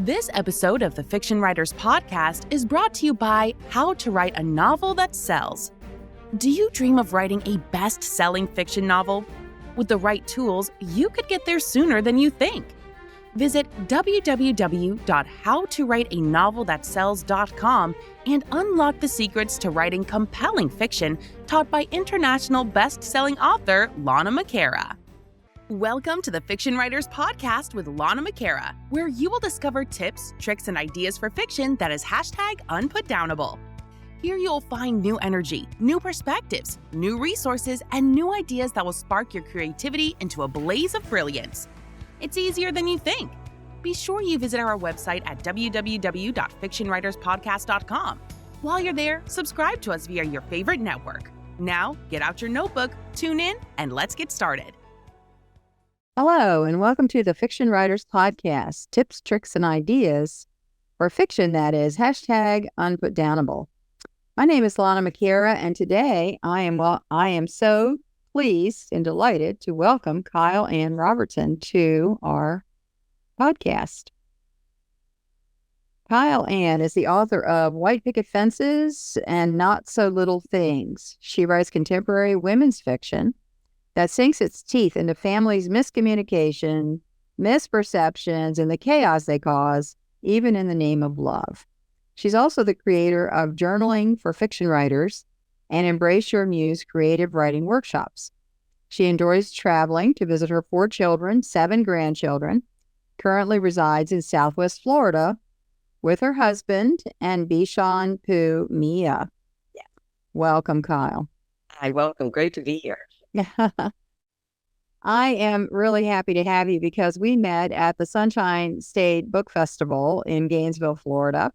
This episode of the Fiction Writers Podcast is brought to you by How to Write a Novel That Sells. Do you dream of writing a best-selling fiction novel? With the right tools, you could get there sooner than you think. Visit www.howtowriteanovelthatsells.com and unlock the secrets to writing compelling fiction taught by international best-selling author Lana McAra. Welcome to the Fiction Writers Podcast with Lana McAra, where you will discover tips, tricks, and ideas for fiction that is #unputdownable. Here you'll find new energy, new perspectives, new resources, and new ideas that will spark your creativity into a blaze of brilliance. It's easier than you think. Be sure you visit our website at www.fictionwriterspodcast.com. While you're there, subscribe to us via your favorite network. Now, get out your notebook, tune in, and let's get started. Hello, and welcome to the Fiction Writers Podcast, tips, tricks, and ideas for fiction that is #unputdownable. My name is Lana McAra, and today I am so pleased and delighted to welcome Kyle Ann Robertson to our podcast. Kyle Ann is the author of White Picket Fences and Not So Little Things. She writes contemporary women's fiction that sinks its teeth into families' miscommunication, misperceptions, and the chaos they cause, even in the name of love. She's also the creator of Journaling for Fiction Writers and Embrace Your Muse creative writing workshops. She enjoys traveling to visit her 4 children, 7 grandchildren, currently resides in Southwest Florida with her husband and Bishan Poo Mia. Yeah. Welcome, Kyle. Hi, welcome. Great to be here. I am really happy to have you because we met at the Sunshine State Book Festival in Gainesville, Florida.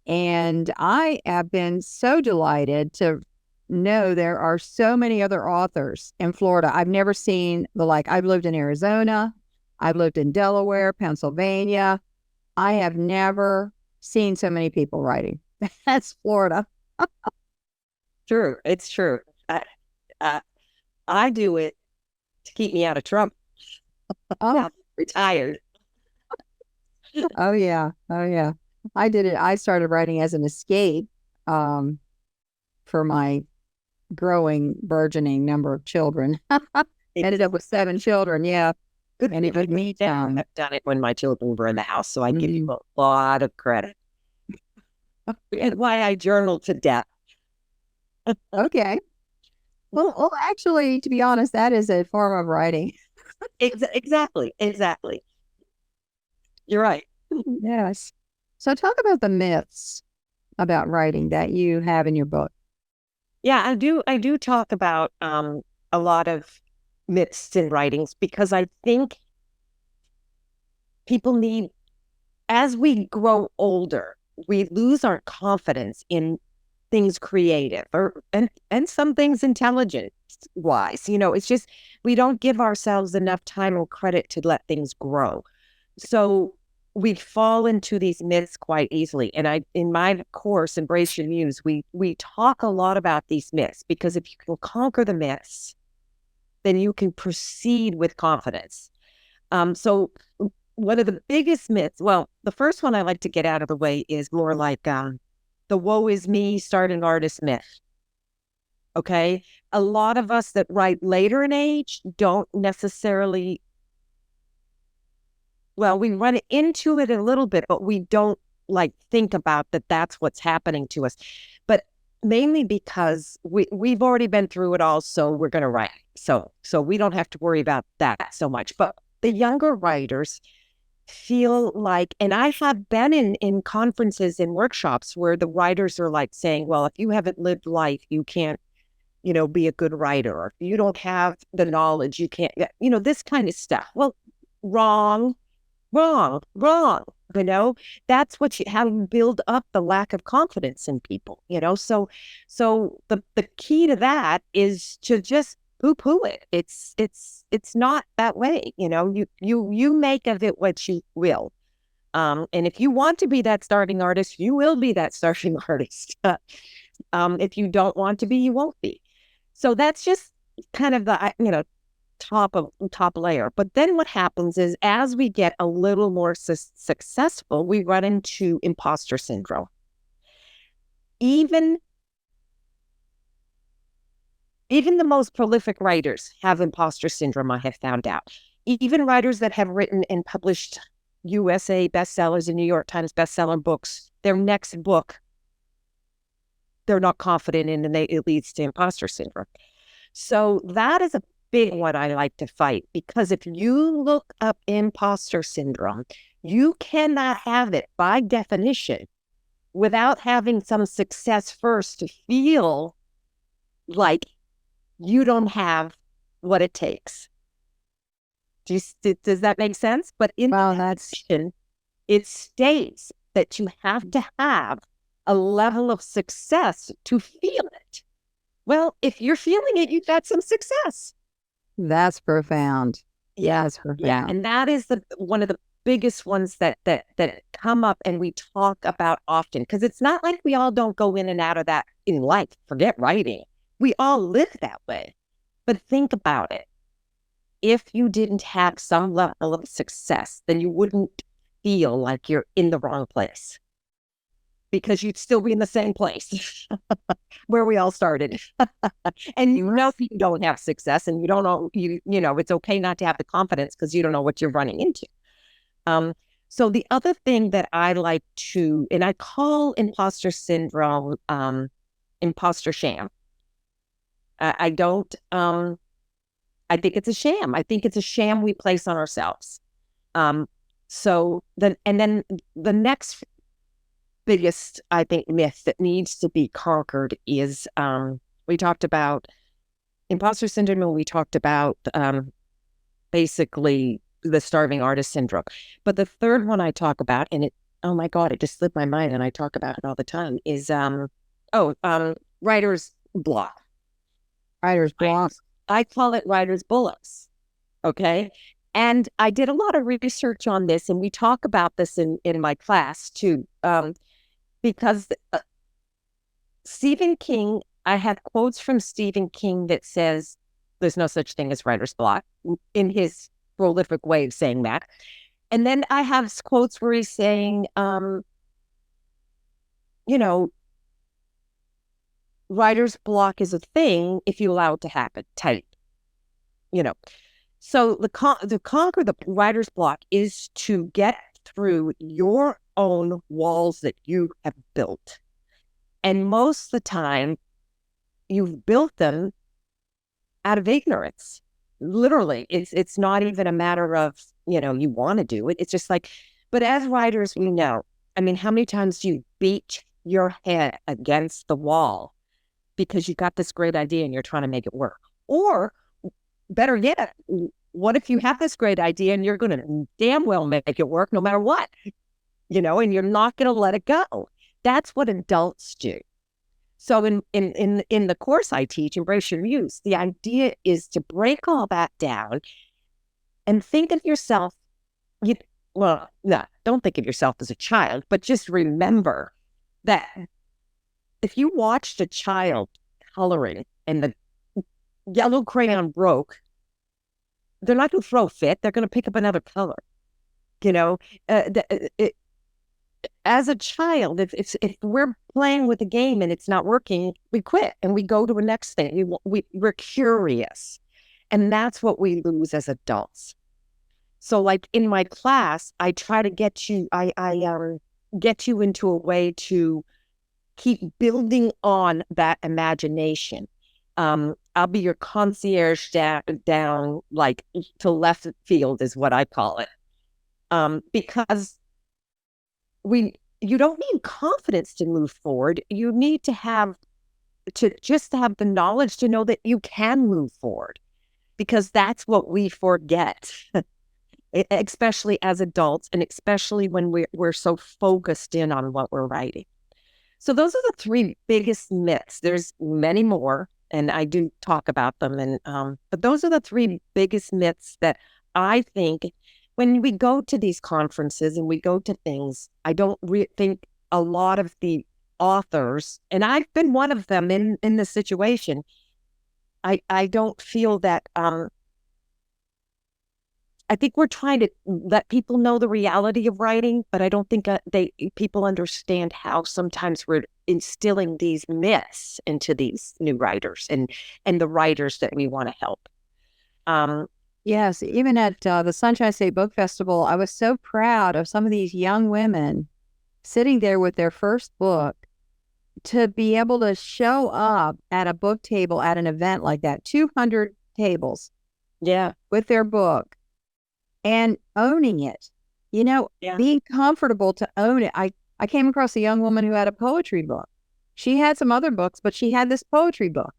And I have been so delighted to know there are so many other authors in Florida. I've never seen the like. I've lived in Arizona. I've lived in Delaware, Pennsylvania. I have never seen so many people writing. That's Florida. True. It's true. I do it to keep me out of trouble. Oh, I'm retired. Oh, yeah. I did it. I started writing as an escape for my burgeoning number of children. Ended up with 7 children, yeah. Good. And it would me down. I've done it when my children were in the house, so I give you a lot of credit. And why I journal to death. Okay. Well, actually, to be honest, that is a form of writing. Exactly. You're right. Yes. So talk about the myths about writing that you have in your book. Yeah, I do talk about a lot of myths in writings because I think people need, as we grow older, we lose our confidence in things creative and some things intelligence wise. It's just we don't give ourselves enough time or credit to let things grow. So we fall into these myths quite easily. And in my course, Embrace Your Muse, we talk a lot about these myths because if you can conquer the myths, then you can proceed with confidence. So one of the biggest myths, well, the first one I like to get out of the way is more like the woe is me starting artist myth. Okay. A lot of us that write later in age don't necessarily, well, we run into it a little bit, but we don't think about that that's what's happening to us. But mainly because we've already been through it all. So we're going to write. So we don't have to worry about that so much. But the younger writers feel like, and I have been in conferences and workshops where the writers are saying, well, if you haven't lived life, you can't, be a good writer. Or if you don't have the knowledge, you can't, this kind of stuff. Well, wrong. That's how you build up the lack of confidence in people, so the key to that is to just poo-poo it. It's not that way. You make of it what you will. And if you want to be that starting artist, you will be that starting artist. If you don't want to be, you won't be. So that's just kind of the, top layer. But then what happens is, as we get a little more successful, we run into imposter syndrome. Even the most prolific writers have imposter syndrome, I have found out. Even writers that have written and published USA bestsellers and New York Times bestseller books, their next book, they're not confident in, and it leads to imposter syndrome. So that is a big one I like to fight, because if you look up imposter syndrome, you cannot have it by definition without having some success first to feel like you don't have what it takes. Does that make sense? But in definition, it states that you have to have a level of success to feel it. Well, if you're feeling it, you've got some success. That's profound. Yeah, that's profound. Yeah, and that is one of the biggest ones that come up and we talk about often, because it's not like we all don't go in and out of that in life. Forget writing. We all live that way. But think about it. If you didn't have some level of success, then you wouldn't feel like you're in the wrong place, because you'd still be in the same place where we all started. And you know, if you don't have success and you don't know, you know, it's okay not to have the confidence, because you don't know what you're running into. So the other thing that I like to, and I call imposter syndrome, imposter sham. I don't, I think it's a sham. I think it's a sham we place on ourselves. So then the next biggest, I think, myth that needs to be conquered is, we talked about imposter syndrome, and we talked about basically the starving artist syndrome. But the third one I talk about, and oh my God, it just slipped my mind, and I talk about it all the time, is writer's block. Writer's block. I call it writer's bullets. Okay. And I did a lot of research on this, and we talk about this in my class too, because Stephen King, I have quotes from Stephen King that says there's no such thing as writer's block, in his prolific way of saying that. And then I have quotes where he's saying, writer's block is a thing if you allow it to happen, type. So to conquer the writer's block is to get through your own walls that you have built. And most of the time, you've built them out of ignorance. Literally, it's not even a matter of, you want to do it. It's just like, but as writers, we know, I mean, how many times do you beat your head against the wall because you got this great idea and you're trying to make it work? Or better yet, what if you have this great idea and you're going to damn well make it work no matter what, and you're not going to let it go? That's what adults do. So in the course I teach, Embrace Your Muse, the idea is to break all that down and think of yourself, don't think of yourself as a child, but just remember that if you watched a child coloring and the yellow crayon broke, they're not going to throw a fit. They're going to pick up another color. As a child, if we're playing with a game and it's not working, we quit and we go to a next thing. We're curious. And that's what we lose as adults. So like in my class, I try to get you, get you into a way to keep building on that imagination. I'll be your concierge down like to left field is what I call it. Because you don't need confidence to move forward. You need to have the knowledge to know that you can move forward, because that's what we forget, especially as adults, and especially when we're so focused in on what we're writing. So those are the three biggest myths. There's many more, and I do talk about them. And but those are the three biggest myths that I think when we go to these conferences and we go to things, I don't think a lot of the authors, and I've been one of them in this situation, I don't feel that I think we're trying to let people know the reality of writing, but I don't think people understand how sometimes we're instilling these myths into these new writers and the writers that we want to help. Yes, even at the Sunshine State Book Festival, I was so proud of some of these young women sitting there with their first book to be able to show up at a book table at an event like that, 200 tables, with their book and owning it, being comfortable to own it. I came across a young woman who had a poetry book. She had some other books, but she had this poetry book.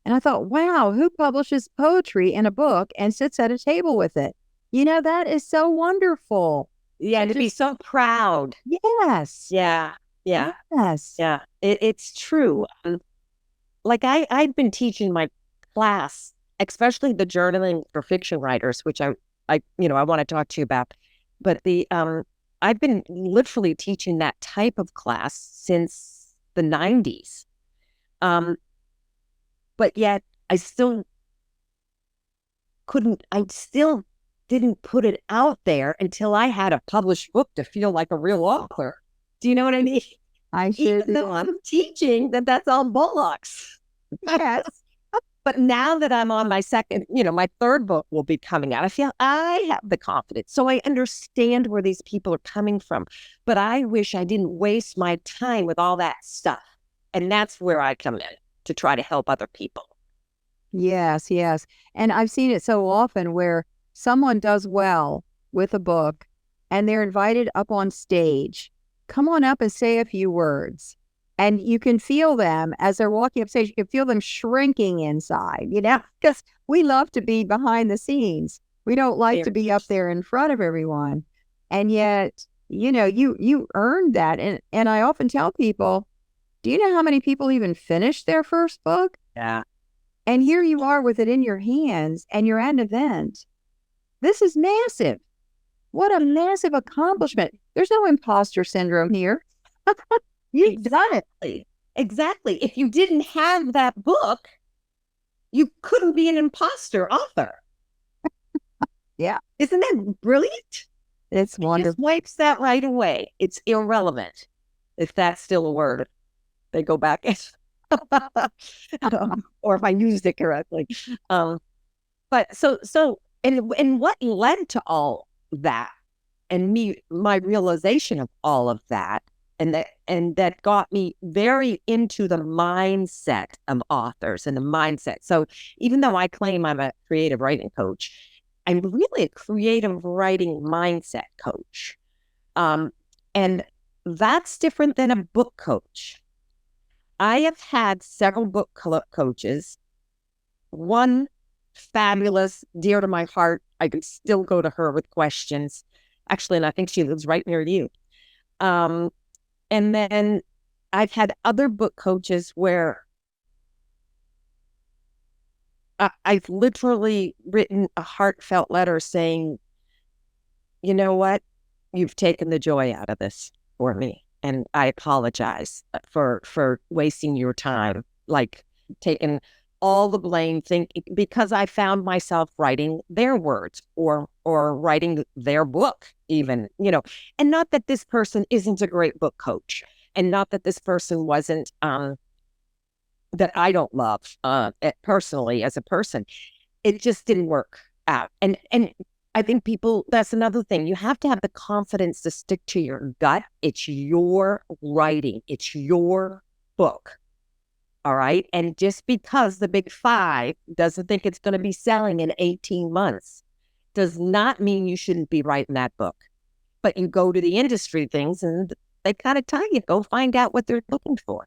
And I thought, wow, who publishes poetry in a book and sits at a table with it? That is so wonderful. Yeah, to be so proud. Yes. Yeah. Yeah. Yes. Yeah. It's true. Like I've been teaching my class, especially the journaling for fiction writers, which I want to talk to you about. But I've been literally teaching that type of class since the 90s. But yet I still didn't put it out there until I had a published book to feel like a real author. Do you know what I mean? I sure Even though I'm teaching that's all bullocks. Yes. But now that I'm on my second, my third book will be coming out, I feel I have the confidence. So I understand where these people are coming from. But I wish I didn't waste my time with all that stuff. And that's where I come in to try to help other people. Yes, yes. And I've seen it so often where someone does well with a book and they're invited up on stage. Come on up and say a few words. And you can feel them as they're walking up stage. You can feel them shrinking inside, because we love to be behind the scenes. We don't like to be up there in front of everyone. And yet, you earned that. And I often tell people, do you know how many people even finish their first book? Yeah. And here you are with it in your hands and you're at an event. This is massive. What a massive accomplishment. There's no imposter syndrome here. You've done it. Exactly. If you didn't have that book, you couldn't be an imposter author. Yeah. Isn't that brilliant? It's wonderful. It just wipes that right away. It's irrelevant. If that's still a word, they go back. Or if I used it correctly. But and what led to all that and my realization of all of that, and that got me very into the mindset of authors and the mindset. So even though I claim I'm a creative writing coach, I'm really a creative writing mindset coach. And that's different than a book coach. I have had several book coaches. One fabulous, dear to my heart. I can still go to her with questions. Actually, and I think she lives right near you. And then I've had other book coaches where I've literally written a heartfelt letter saying, you know what? You've taken the joy out of this for me. And I apologize for wasting your time, like taking all the blame, because I found myself writing their words or writing their book even, and not that this person isn't a great book coach, and not that this person wasn't, that I don't love personally as a person. It just didn't work out. And I think that's another thing. You have to have the confidence to stick to your gut. It's your writing. It's your book. All right. And just because the big five doesn't think it's going to be selling in 18 months does not mean you shouldn't be writing that book. But you go to the industry things and they kind of tell you, go find out what they're looking for,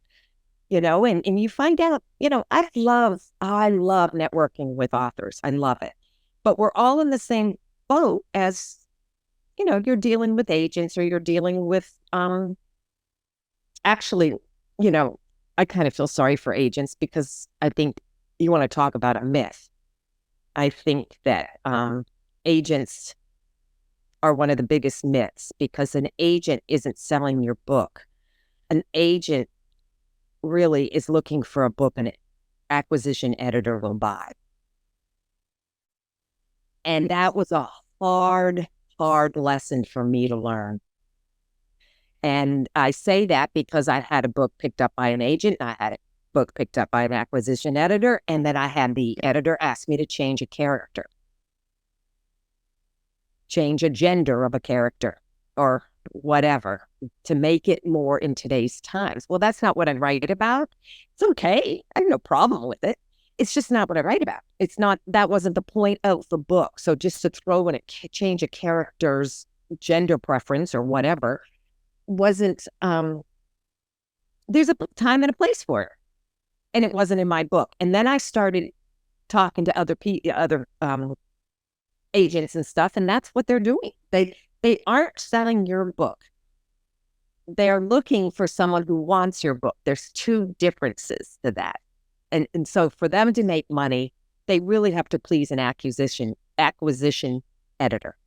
and you find out, I love networking with authors. I love it. But we're all in the same boat as, you're dealing with agents or you're dealing with, actually, I kind of feel sorry for agents because I think you want to talk about a myth. I think that agents are one of the biggest myths because an agent isn't selling your book. An agent really is looking for a book an acquisition editor will buy. And that was a hard, hard lesson for me to learn. And I say that because I had a book picked up by an agent, I had a book picked up by an acquisition editor, and then I had the editor ask me to change a character, change a gender of a character or whatever to make it more in today's times. Well, that's not what I write about. It's okay. I have no problem with it. It's just not what I write about. It's not, that wasn't the point of the book. So just to throw in a change a character's gender preference or whatever wasn't, there's a time and a place for it. And it wasn't in my book. And then I started talking to other agents and stuff, and that's what they're doing. They aren't selling your book. They're looking for someone who wants your book. There's two differences to that. And so for them to make money, they really have to please an acquisition editor,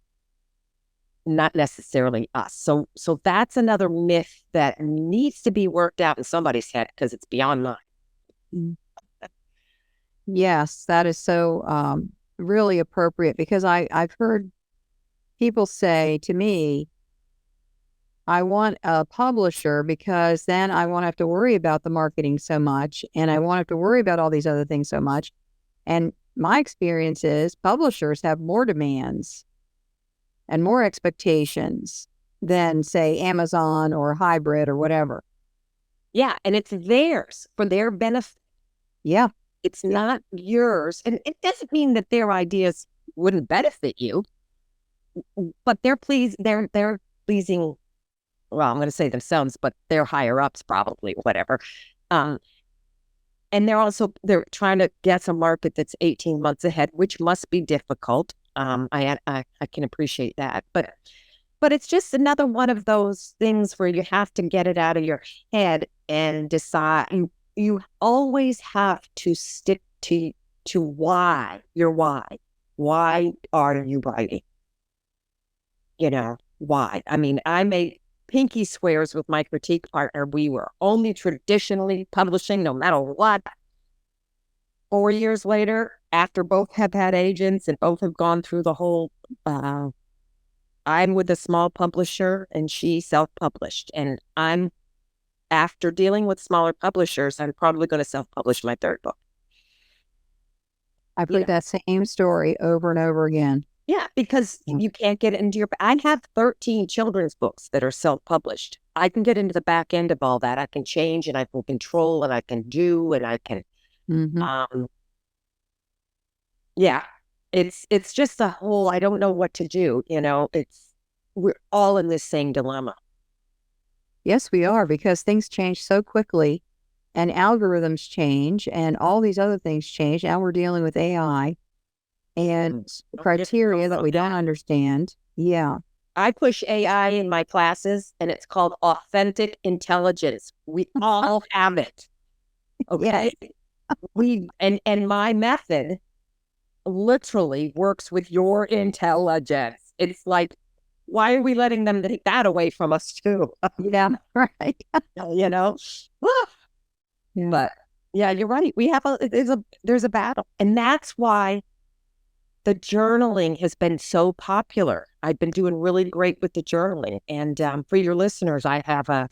not necessarily us. So that's another myth that needs to be worked out in somebody's head because it's beyond mine. Yes, that is so really appropriate because I've heard people say to me, I want a publisher because then I won't have to worry about the marketing so much and I won't have to worry about all these other things so much. And my experience is publishers have more demands and more expectations than, say, Amazon or Hybrid or whatever. Yeah, and it's theirs for their benefit. Yeah. It's not yours. And it doesn't mean that their ideas wouldn't benefit you, but they're pleasing, well, I'm going to say themselves, but they're higher ups probably, whatever. And they're trying to guess a market that's 18 months ahead, which must be difficult. I can appreciate that, but it's just another one of those things where you have to get it out of your head and decide. You always have to stick to why. Your why. Why are you writing? You know, why? I mean, I made pinky swears with my critique partner. We were only traditionally publishing no matter what. 4 years later, after both have had agents and both have gone through the whole, I'm with a small publisher and she self-published. And after dealing with smaller publishers, I'm probably going to self-publish my third book. I've heard that same story over and over again. Yeah, because you can't get into I have 13 children's books that are self-published. I can get into the back end of all that. I can change and I can control and I can do and I can, yeah, it's just a whole, I don't know what to do. You know, we're all in this same dilemma. Yes, we are, because things change so quickly and algorithms change and all these other things change. Now we're dealing with AI and criteria that we don't understand. Yeah. I push AI in my classes and it's called authentic intelligence. We all have it. Okay. And my method literally works with your intelligence. It's like, why are we letting them take that away from us too? Yeah, right. You know? Yeah. But yeah, you're right. We have there's a battle. And that's why the journaling has been so popular. I've been doing really great with the journaling. And for your listeners, I have a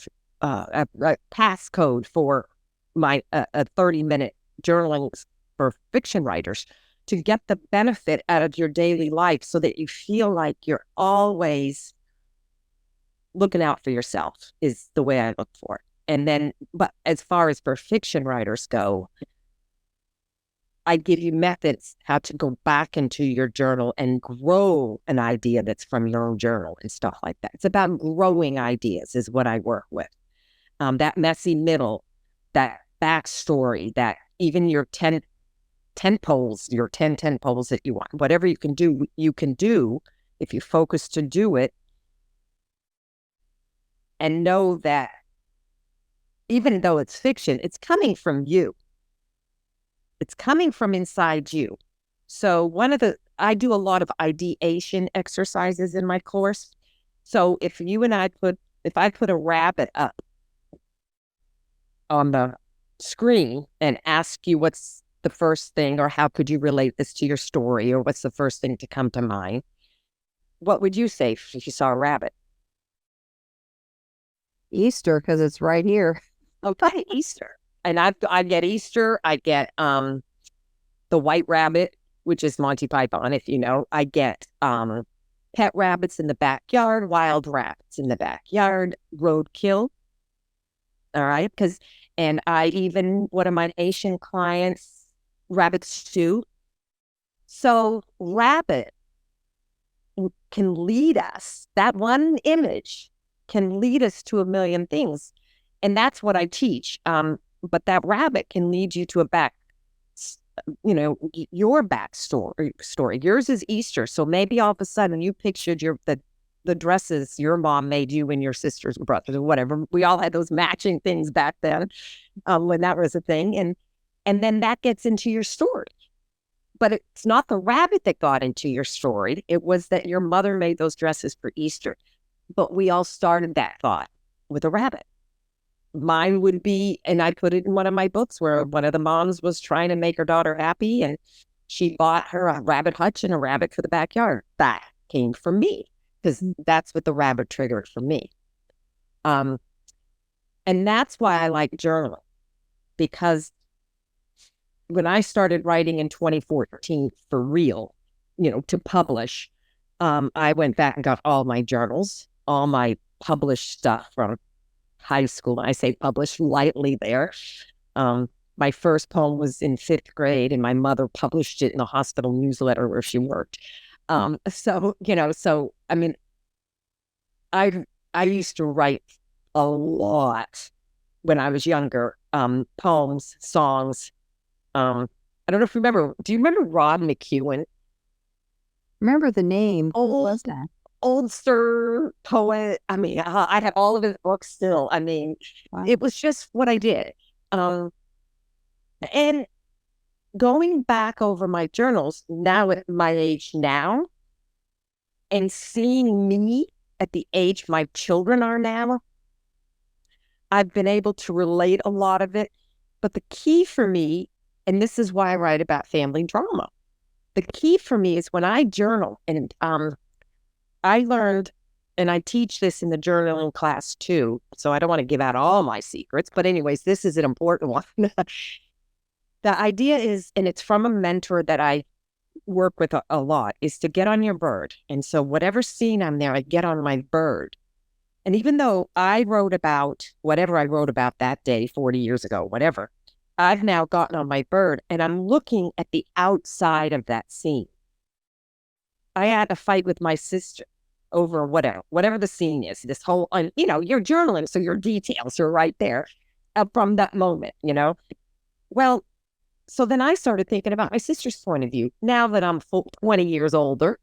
passcode for my a 30-minute journaling for fiction writers to get the benefit out of your daily life so that you feel like you're always looking out for yourself is the way I look for it. And then, but as far as for fiction writers go, I give you methods how to go back into your journal and grow an idea that's from your own journal and stuff like that. It's about growing ideas is what I work with. That messy middle, that backstory, that even your 10 poles, your 10 poles that you want, whatever you can do if you focus to do it. And know that even though it's fiction, it's coming from you. It's coming from inside you. So I do a lot of ideation exercises in my course. So if I put a rabbit up on the screen and ask you what's the first thing, or how could you relate this to your story, or what's the first thing to come to mind, what would you say if you saw a rabbit? Easter, because it's right here. Okay, Easter. And I get Easter. I get the white rabbit, which is Monty Python, if you know. I get pet rabbits in the backyard, wild rabbits in the backyard, roadkill. All right, and I even one of my Asian clients, rabbit stew. So rabbit can lead us. That one image can lead us to a million things. And that's what I teach. But that rabbit can lead you to your backstory. Yours is Easter. So maybe all of a sudden you pictured the dresses your mom made you and your sisters and brothers or whatever. We all had those matching things back then when that was a thing. And then that gets into your story. But it's not the rabbit that got into your story. It was that your mother made those dresses for Easter. But we all started that thought with a rabbit. Mine would be, and I put it in one of my books, where one of the moms was trying to make her daughter happy, and she bought her a rabbit hutch and a rabbit for the backyard. That came from me, because that's what the rabbit triggered for me. And that's why I like journaling, because when I started writing in 2014 for real, to publish, I went back and got all my journals, all my published stuff from high school. I say published lightly there. My first poem was in 5th grade, and my mother published it in the hospital newsletter where she worked. So I mean, I used to write a lot when I was younger, poems, songs. I don't know if you remember. Do you remember Rod McEwen? Remember the name? What was that? Oldster poet. I mean, I have all of his books still. I mean, wow. It was just what I did. And going back over my journals now at my age now, and seeing me at the age my children are now, I've been able to relate a lot of it. But the key for me, and this is why I write about family drama, the key for me is when I journal, and I learned, and I teach this in the journaling class too, so I don't want to give out all my secrets, but anyways, this is an important one. The idea is, and it's from a mentor that I work with a lot, is to get on your bird. And so whatever scene I'm there, I get on my bird. And even though I wrote about whatever I wrote about that day, 40 years ago, whatever, I've now gotten on my bird and I'm looking at the outside of that scene. I had a fight with my sister over whatever the scene is, this whole, you're journaling, so your details are right there from that moment, Well, so then I started thinking about my sister's point of view, now that I'm 20 years older.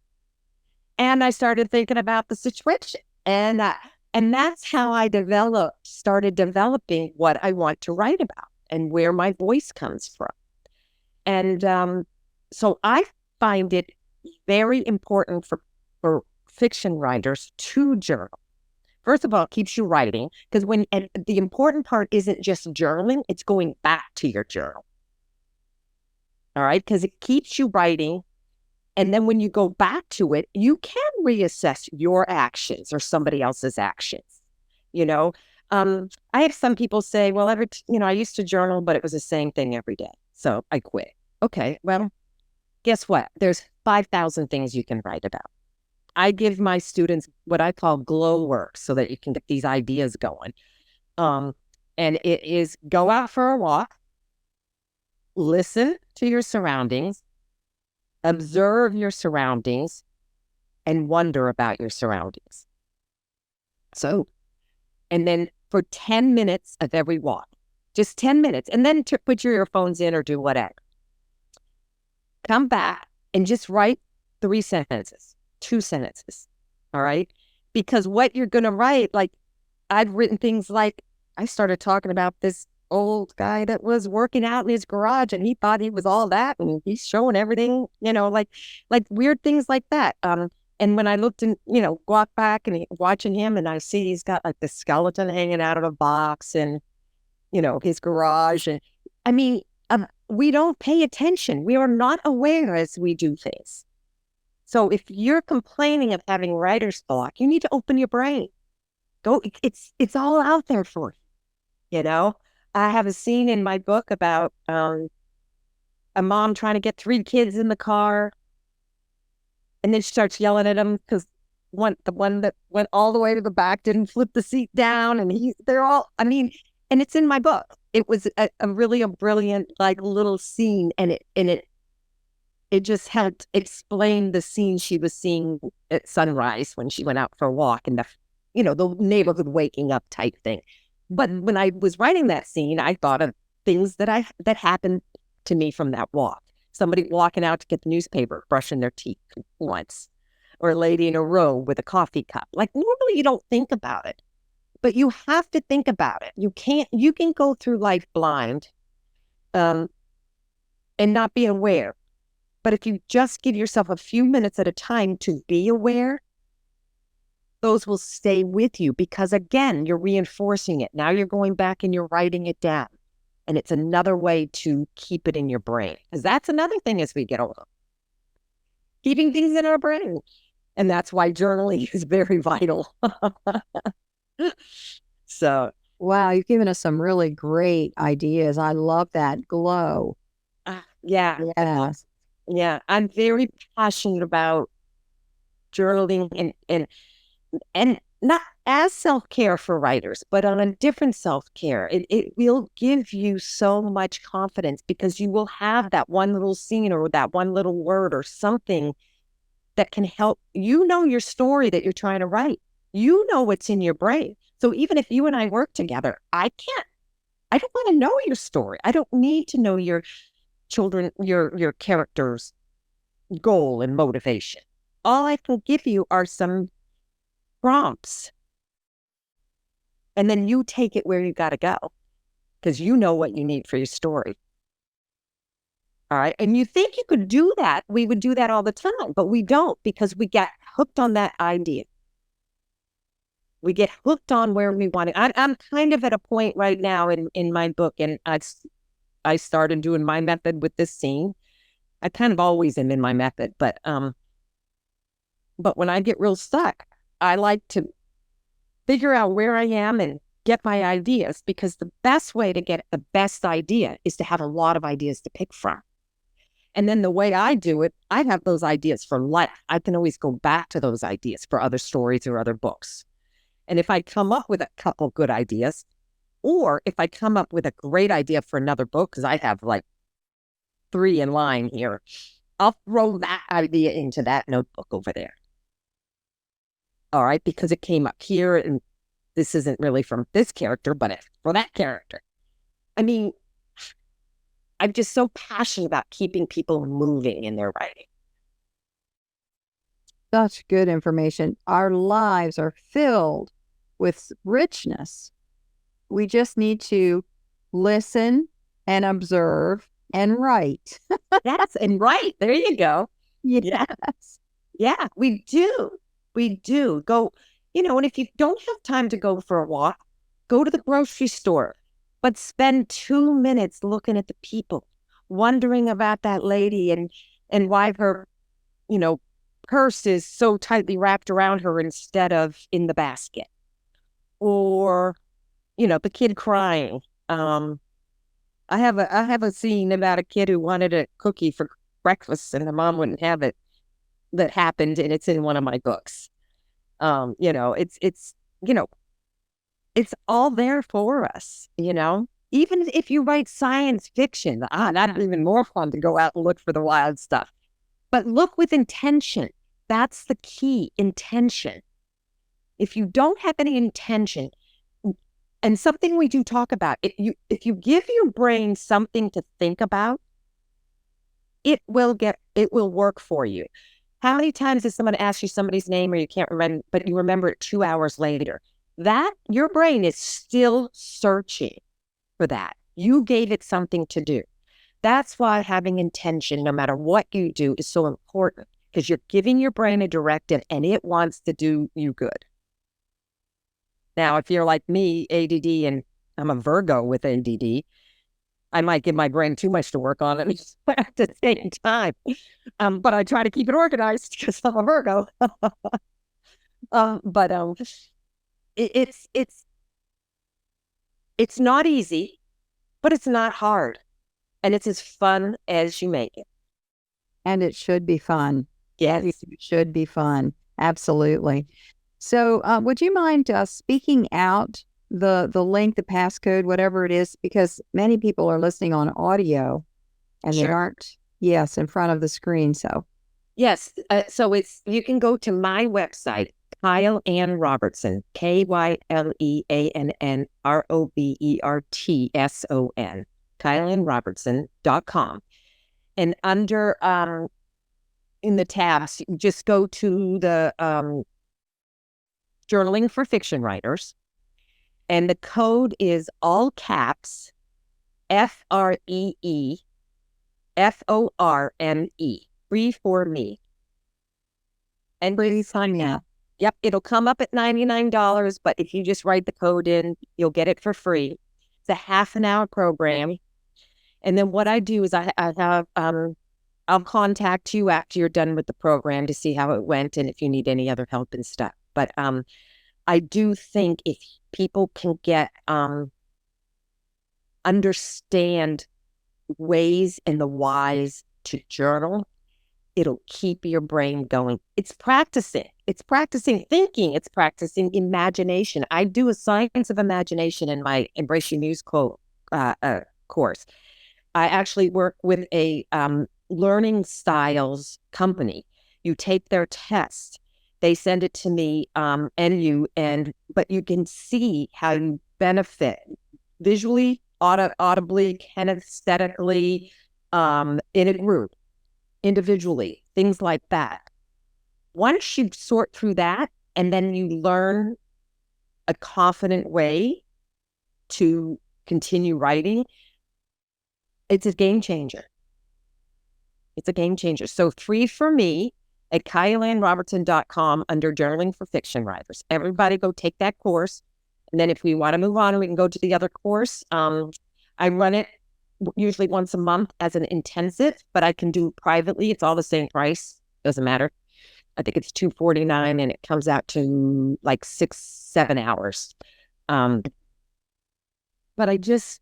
And I started thinking about the situation. And that's how I started developing what I want to write about and where my voice comes from. And so I find it very important for fiction writers to journal. First of all, it keeps you writing, because and the important part isn't just journaling, it's going back to your journal. All right, because it keeps you writing. And then when you go back to it, you can reassess your actions or somebody else's actions. I have some people say, well, I used to journal, but it was the same thing every day, so I quit. Okay, well, guess what? There's 5,000 things you can write about. I give my students what I call glow work so that you can get these ideas going. And it is go out for a walk, listen to your surroundings, observe your surroundings, and wonder about your surroundings. So, and then for 10 minutes of every walk, just 10 minutes, and then put your earphones in or do whatever. Come back and just write 3 sentences, 2 sentences, all right? Because what you're going to write, like I've written things like, I started talking about this old guy that was working out in his garage and he thought he was all that and he's showing everything, like weird things like that. And when I looked and, walk back and watching him and I see he's got like the skeleton hanging out of a box and, his garage. And I mean, we don't pay attention. We are not aware as we do things. So if you're complaining of having writer's block, you need to open your brain. Go, it's all out there for you, you know? I have a scene in my book about a mom trying to get 3 kids in the car, and then she starts yelling at them because the one that went all the way to the back didn't flip the seat down, and they're all, I mean, and it's in my book. It was a really brilliant like little scene, and it just helped explain the scene she was seeing at sunrise when she went out for a walk, and the neighborhood waking up type thing. But when I was writing that scene, I thought of things that happened to me from that walk. Somebody walking out to get the newspaper, brushing their teeth once, or a lady in a row with a coffee cup. Like, normally you don't think about it, but you have to think about it. You can go through life blind, and not be aware. But if you just give yourself a few minutes at a time to be aware, those will stay with you, because again, you're reinforcing it. Now you're going back and you're writing it down. And it's another way to keep it in your brain. Because that's another thing as we get older. Keeping things in our brain. And that's why journaling is very vital. So. Wow, you've given us some really great ideas. I love that glow. Yeah. Yes. Yeah. I'm very passionate about journaling and not as self-care for writers, but on a different self-care. It will give you so much confidence, because you will have that one little scene or that one little word or something that can help. You know your story that you're trying to write. You know what's in your brain. So even if you and I work together, I don't want to know your story. I don't need to know your children, your character's goal and motivation. All I can give you are some prompts. And then you take it where you got to go, because you know what you need for your story. All right. And you think you could do that. We would do that all the time, but we don't, because we get hooked on that idea. We get hooked on where we want to. I'm kind of at a point right now in my book, and I started doing my method with this scene. I kind of always am in my method, but when I get real stuck, I like to figure out where I am and get my ideas, because the best way to get the best idea is to have a lot of ideas to pick from. And then the way I do it, I have those ideas for life. I can always go back to those ideas for other stories or other books. And if I come up with a couple good ideas, or if I come up with a great idea for another book, because I have like 3 in line here, I'll throw that idea into that notebook over there. All right, because it came up here, and this isn't really from this character, but it's for that character. I mean, I'm just so passionate about keeping people moving in their writing. Such good information. Our lives are filled with richness. We just need to listen and observe and write. And write. There you go. Yes. Yeah, we do. We do. Go, and if you don't have time to go for a walk, go to the grocery store, but spend 2 minutes looking at the people, wondering about that lady and why her, purse is so tightly wrapped around her instead of in the basket. Or, the kid crying. I have a scene about a kid who wanted a cookie for breakfast and the mom wouldn't have it. That happened, and it's in one of my books. It's all there for us, Even if you write science fiction, that's even more fun to go out and look for the wild stuff. But look with intention. That's the key, intention. If you don't have any intention, and something we do talk about, if you give your brain something to think about, it will work for you. How many times does someone ask you somebody's name or you can't remember, but you remember it 2 hours later? That your brain is still searching for that. You gave it something to do. That's why having intention, no matter what you do, is so important, because you're giving your brain a directive and it wants to do you good. Now, if you're like me, ADD, and I'm a Virgo with ADD, I might give my brain too much to work on it at the same time. But I try to keep it organized because I'm a Virgo. But it's not easy, but it's not hard. And it's as fun as you make it. And it should be fun. Yes. It should be fun. Absolutely. So would you mind speaking out the link, the passcode, whatever it is, because many people are listening on audio and they aren't, in front of the screen. So yes. So you can go to my website, Kyle Ann Robertson, KyleAnnRobertson, KyleAnnRobertson.com. And under in the tabs, just go to the Journaling for Fiction Writers. And the code is all caps, FREEFORME, free for me. And pretty fun, yeah. Yep, it'll come up at $99, but if you just write the code in, you'll get it for free. It's a half-an-hour program. And then what I do is I have, I'll contact you after you're done with the program to see how it went and if you need any other help and stuff. But I do think if people can get, understand ways and the whys to journal, it'll keep your brain going. It's practicing thinking. It's practicing imagination. I do a science of imagination in my Embrace Your Muse course. I actually work with a learning styles company. You take their test, they send it to me, but you can see how you benefit visually, audibly, kinesthetically, in a group, individually, things like that. Once you sort through that, and then you learn a confident way to continue writing, it's a game changer. It's a game changer. So free for me at KyleAnnRobertson.com under Journaling for Fiction Writers. Everybody go take that course. And then if we want to move on, we can go to the other course. I run it usually once a month as an intensive, but I can do it privately. It's all the same price. Doesn't matter. I think it's $249 and it comes out to like 6-7 hours. But I just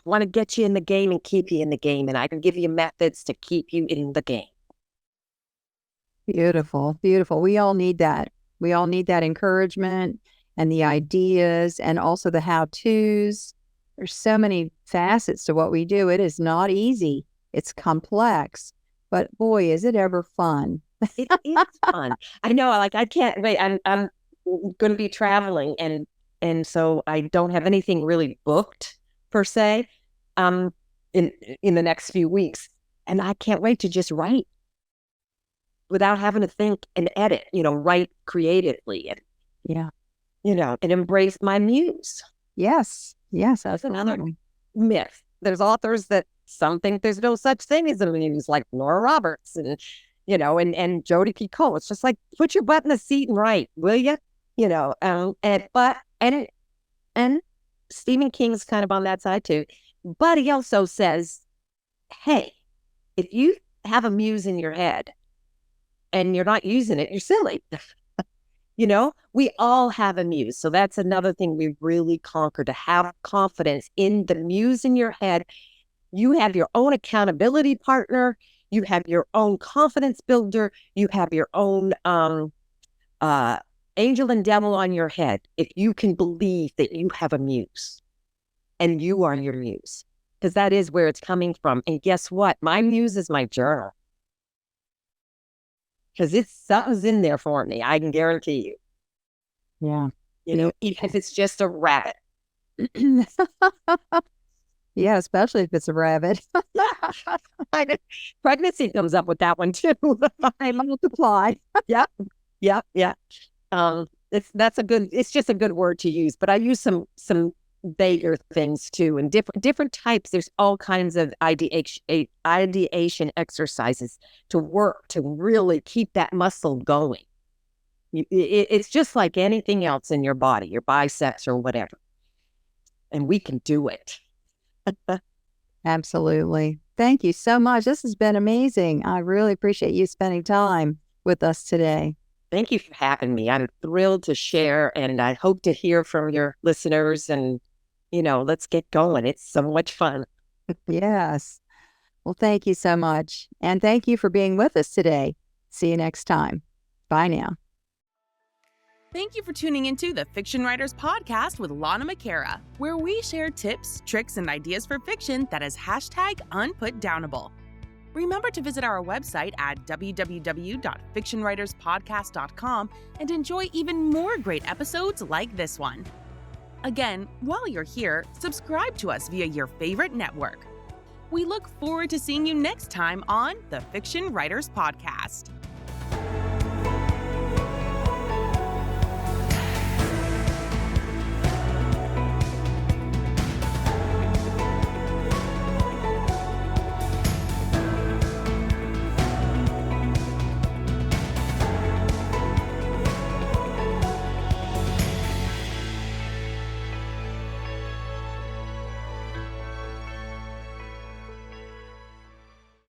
want to get you in the game and keep you in the game. And I can give you methods to keep you in the game. Beautiful, beautiful. We all need that. We all need that encouragement and the ideas and also the how-tos. There's so many facets to what we do. It is not easy. It's complex, but boy, is it ever fun. It is fun. I know, like, I can't wait. I'm going to be traveling and so I don't have anything really booked per se, in the next few weeks. And I can't wait to just write without having to think and edit, write creatively and, and embrace my muse. Yes. That's another myth. There's authors that some think there's no such thing as a muse, like Nora Roberts and Jodi Picault. It's just like, put your butt in the seat and write, will you? And Stephen King's kind of on that side too. But he also says, hey, if you have a muse in your head and you're not using it, you're silly. We all have a muse. So that's another thing we really conquer, to have confidence in the muse in your head. You have your own accountability partner. You have your own confidence builder. You have your own angel and devil on your head. If you can believe that you have a muse and you are your muse, because that is where it's coming from. And guess what? My muse is my journal. Because something's in there for me. I can guarantee you. Yeah. Even if it's just a rabbit. Yeah, especially if it's a rabbit. Pregnancy comes up with that one too. I multiply. Yeah. It's just a good word to use, but I use some vaguer things too, and different types. There's all kinds of ideation exercises to work to really keep that muscle going. It's just like anything else in your body, your biceps or whatever, and we can do it. Absolutely. Thank you so much. This has been amazing. I really appreciate you spending time with us today. Thank you for having me. I'm thrilled to share, and I hope to hear from your listeners. And, let's get going. It's so much fun. Yes. Well, thank you so much. And thank you for being with us today. See you next time. Bye now. Thank you for tuning into the Fiction Writers Podcast with Lana McAra, where we share tips, tricks, and ideas for fiction that is #unputdownable. Remember to visit our website at www.fictionwriterspodcast.com and enjoy even more great episodes like this one. Again, while you're here, subscribe to us via your favorite network. We look forward to seeing you next time on the Fiction Writers Podcast.